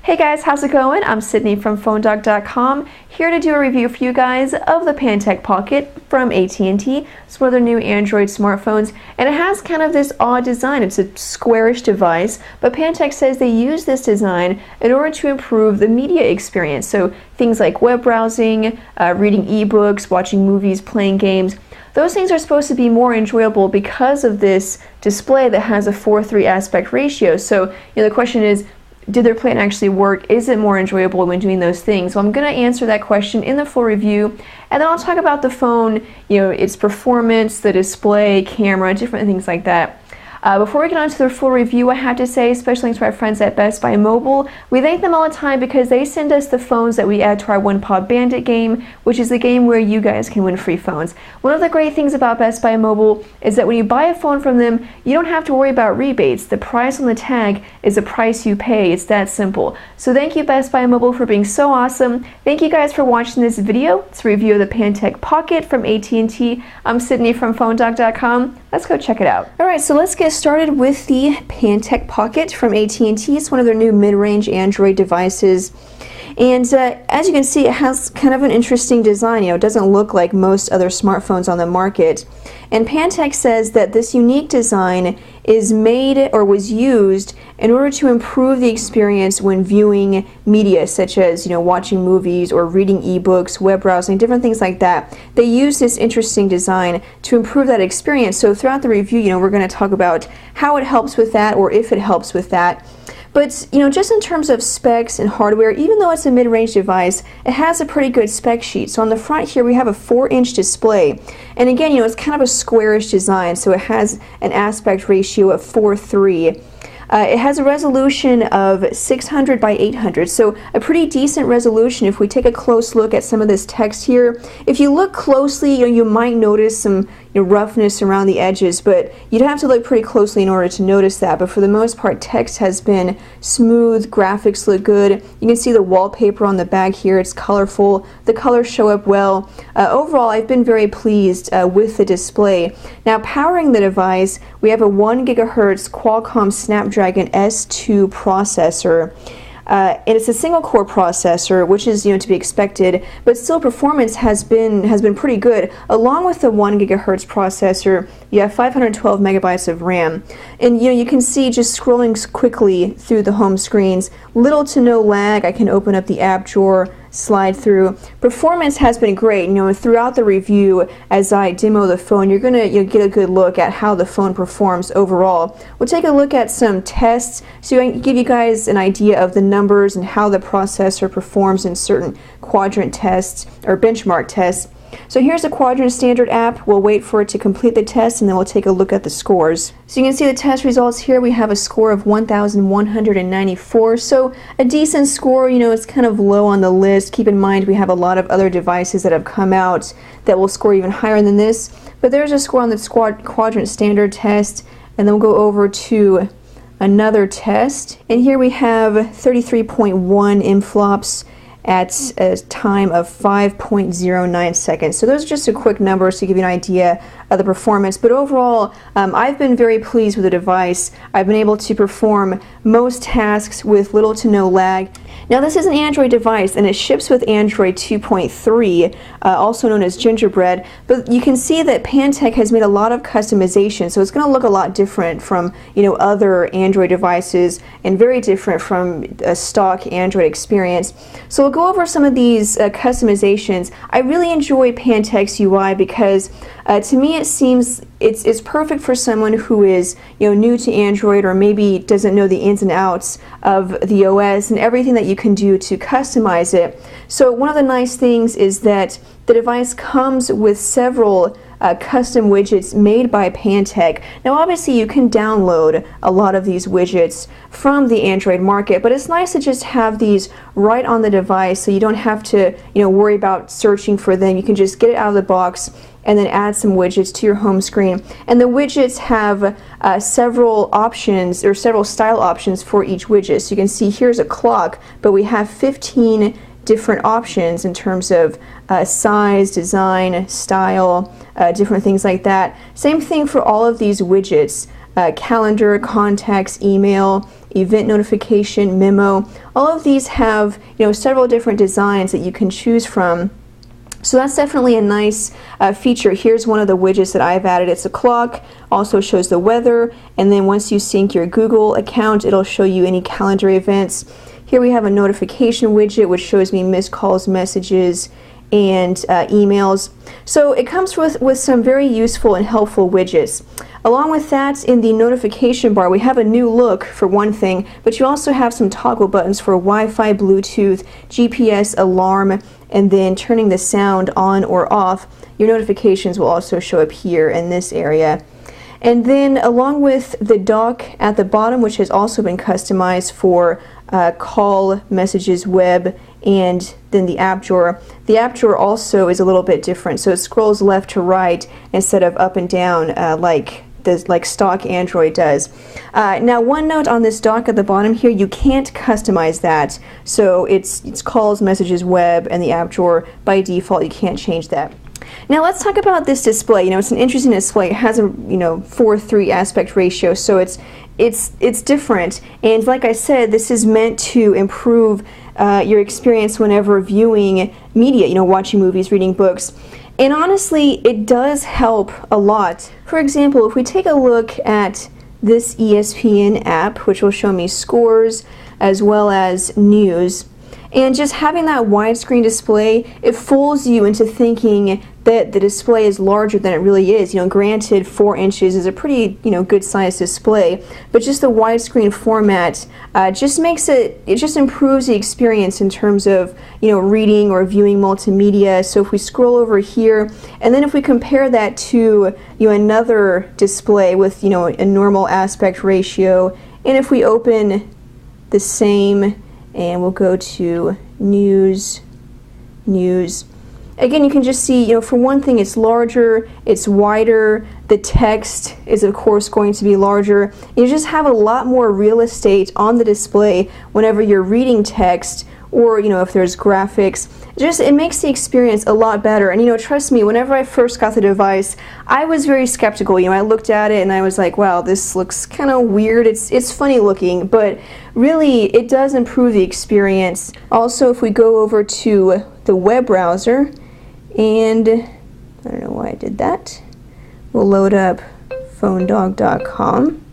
Hey guys, how's it going? I'm Sydney from PhoneDoc.com, here to do a review for you guys of the Pantech Pocket from AT&T. It's one of their new Android smartphones, and it has kind of this odd design. It's a squarish device, but Pantech says they use this design in order to improve the media experience. So things like web browsing, reading ebooks, watching movies, playing games. Those things are supposed to be more enjoyable because of this display that has a 4:3 aspect ratio. So, the question is, did their plan actually work? Is it more enjoyable when doing those things? So I'm going to answer that question in the full review, and then I'll talk about the phone, its performance, the display, camera, different things like that. Before we get on to the full review, I have to say special thanks to our friends at Best Buy Mobile. We thank them all the time because they send us the phones that we add to our One Paw Bandit game, which is the game where you guys can win free phones. One of the great things about Best Buy Mobile is that when you buy a phone from them, you don't have to worry about rebates. The price on the tag is the price you pay. It's that simple. So thank you, Best Buy Mobile, for being so awesome. Thank you guys for watching this video. It's a review of the Pantech Pocket from AT&T. I'm Sydney from PhoneDoc.com. Let's go check it out. Alright, so let's get started with the Pantech Pocket from AT&T. It's one of their new mid-range Android devices. And as you can see, it has kind of an interesting design. It doesn't look like most other smartphones on the market. And Pantech says that this unique design is made or was used in order to improve the experience when viewing media, such as watching movies or reading ebooks, web browsing, different things like that. They use this interesting design to improve that experience. So throughout the review, we're going to talk about how it helps with that, or if it helps with that. But, just in terms of specs and hardware, even though it's a mid-range device, it has a pretty good spec sheet. So on the front here, we have a 4-inch display. And again, it's kind of a squarish design, so it has an aspect ratio of 4:3. It has a resolution of 600 by 800, so a pretty decent resolution. If we take a close look at some of this text here, if you look closely, you might notice some roughness around the edges, but you'd have to look pretty closely in order to notice that. But for the most part, text has been smooth, graphics look good. You can see the wallpaper on the back here, it's colorful, the colors show up well. Overall, I've been very pleased with the display. Now, powering the device, we have a 1 GHz Qualcomm Snapdragon S2 processor. And it's a single-core processor, which is to be expected, but still performance has been pretty good. Along with the 1 GHz processor, you have 512 megabytes of RAM, and you can see, just scrolling quickly through the home screens, little to no lag. I can open up the app drawer, slide through. Performance has been great. Throughout the review, as I demo the phone, you're gonna get a good look at how the phone performs overall. We'll take a look at some tests so I can give you guys an idea of the numbers and how the processor performs in certain quadrant tests or benchmark tests. So here's the Quadrant Standard app. We'll wait for it to complete the test, and then we'll take a look at the scores. So you can see the test results here. We have a score of 1,194, so a decent score. It's kind of low on the list. Keep in mind we have a lot of other devices that have come out that will score even higher than this, but there's a score on the Quadrant Standard test, and then we'll go over to another test, and here we have 33.1 inflops at a time of 5.09 seconds. So those are just a quick numbers to give you an idea of the performance. But overall, I've been very pleased with the device. I've been able to perform most tasks with little to no lag. Now, this is an Android device, and it ships with Android 2.3, also known as Gingerbread, but you can see that Pantech has made a lot of customization, so it's going to look a lot different from other Android devices, and very different from a stock Android experience. So we'll go over some of these customizations. I really enjoy Pantech's UI because to me it seems it's perfect for someone who is new to Android, or maybe doesn't know the ins and outs of the OS and everything that you can do to customize it. So one of the nice things is that the device comes with several custom widgets made by Pantech. Now obviously you can download a lot of these widgets from the Android market, but it's nice to just have these right on the device so you don't have to worry about searching for them. You can just get it out of the box and then add some widgets to your home screen. And the widgets have several options, or several style options for each widget. So you can see here's a clock, but we have 15 different options in terms of size, design, style, different things like that. Same thing for all of these widgets. Calendar, contacts, email, event notification, memo. All of these have, several different designs that you can choose from. So that's definitely a nice feature. Here's one of the widgets that I've added. It's a clock, also shows the weather, and then once you sync your Google account, it'll show you any calendar events. Here we have a notification widget which shows me missed calls, messages, and emails. So it comes with some very useful and helpful widgets. Along with that, in the notification bar, we have a new look for one thing, but you also have some toggle buttons for Wi-Fi, Bluetooth, GPS, alarm, and then turning the sound on or off. Your notifications will also show up here in this area. And then along with the dock at the bottom, which has also been customized for call, messages, web, and then the app drawer. The app drawer also is a little bit different, so it scrolls left to right instead of up and down like stock Android does. Now, one note on this dock at the bottom here, you can't customize that. So it's calls, messages, web, and the app drawer. By default, you can't change that. Now let's talk about this display. It's an interesting display. It has a 4:3 aspect ratio, so it's different. And like I said, this is meant to improve your experience whenever viewing media. Watching movies, reading books. And honestly, it does help a lot. For example, if we take a look at this ESPN app, which will show me scores as well as news, and just having that widescreen display, it fools you into thinking that the display is larger than it really is. Granted, 4 inches is a pretty, good size display, but just the widescreen format just makes it just improves the experience in terms of, reading or viewing multimedia. So if we scroll over here, and then if we compare that to, another display with, a normal aspect ratio, and if we open the same, and we'll go to news. Again, you can just see, for one thing, it's larger, it's wider, the text is of course going to be larger. You just have a lot more real estate on the display whenever you're reading text, or if there's graphics. It makes the experience a lot better. And trust me, whenever I first got the device, I was very skeptical. I looked at it and I was like, wow, this looks kind of weird. It's funny looking, but really it does improve the experience. Also, if we go over to the web browser, and I don't know why I did that, we'll load up phonedog.com.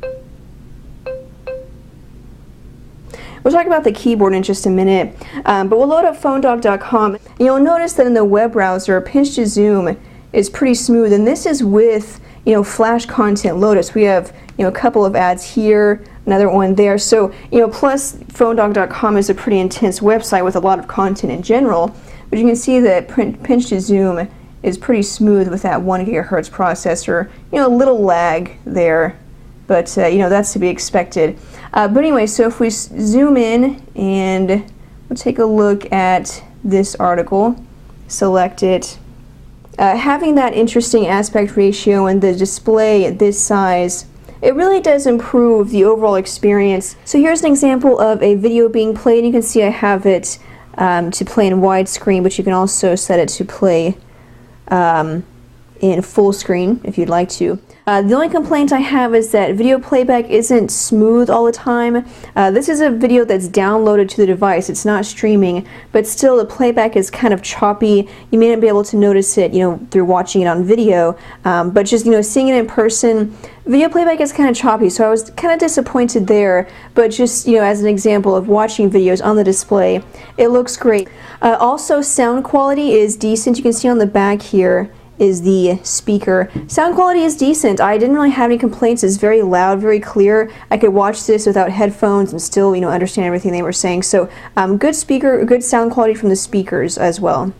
We'll talk about the keyboard in just a minute, but we'll load up phonedog.com. You'll notice that in the web browser, pinch to zoom is pretty smooth, and this is with Flash content loaded. So we have a couple of ads here, another one there. So plus phonedog.com is a pretty intense website with a lot of content in general, but you can see that pinch to zoom is pretty smooth with that 1 GHz processor. A little lag there, but that's to be expected. But anyway, so if we zoom in and we'll take a look at this article, select it, having that interesting aspect ratio and the display at this size, it really does improve the overall experience. So here's an example of a video being played. You can see I have it to play in widescreen, but you can also set it to play in full screen if you'd like to. The only complaint I have is that video playback isn't smooth all the time. This is a video that's downloaded to the device. It's not streaming, but still the playback is kind of choppy. You may not be able to notice it, through watching it on video, but just, seeing it in person, video playback is kind of choppy, so I was kind of disappointed there, but just, as an example of watching videos on the display, it looks great. Also, sound quality is decent. You can see on the back here is the speaker. Sound quality is decent. I didn't really have any complaints. It's very loud, very clear. I could watch this without headphones and still, understand everything they were saying. So good speaker, good sound quality from the speakers as well.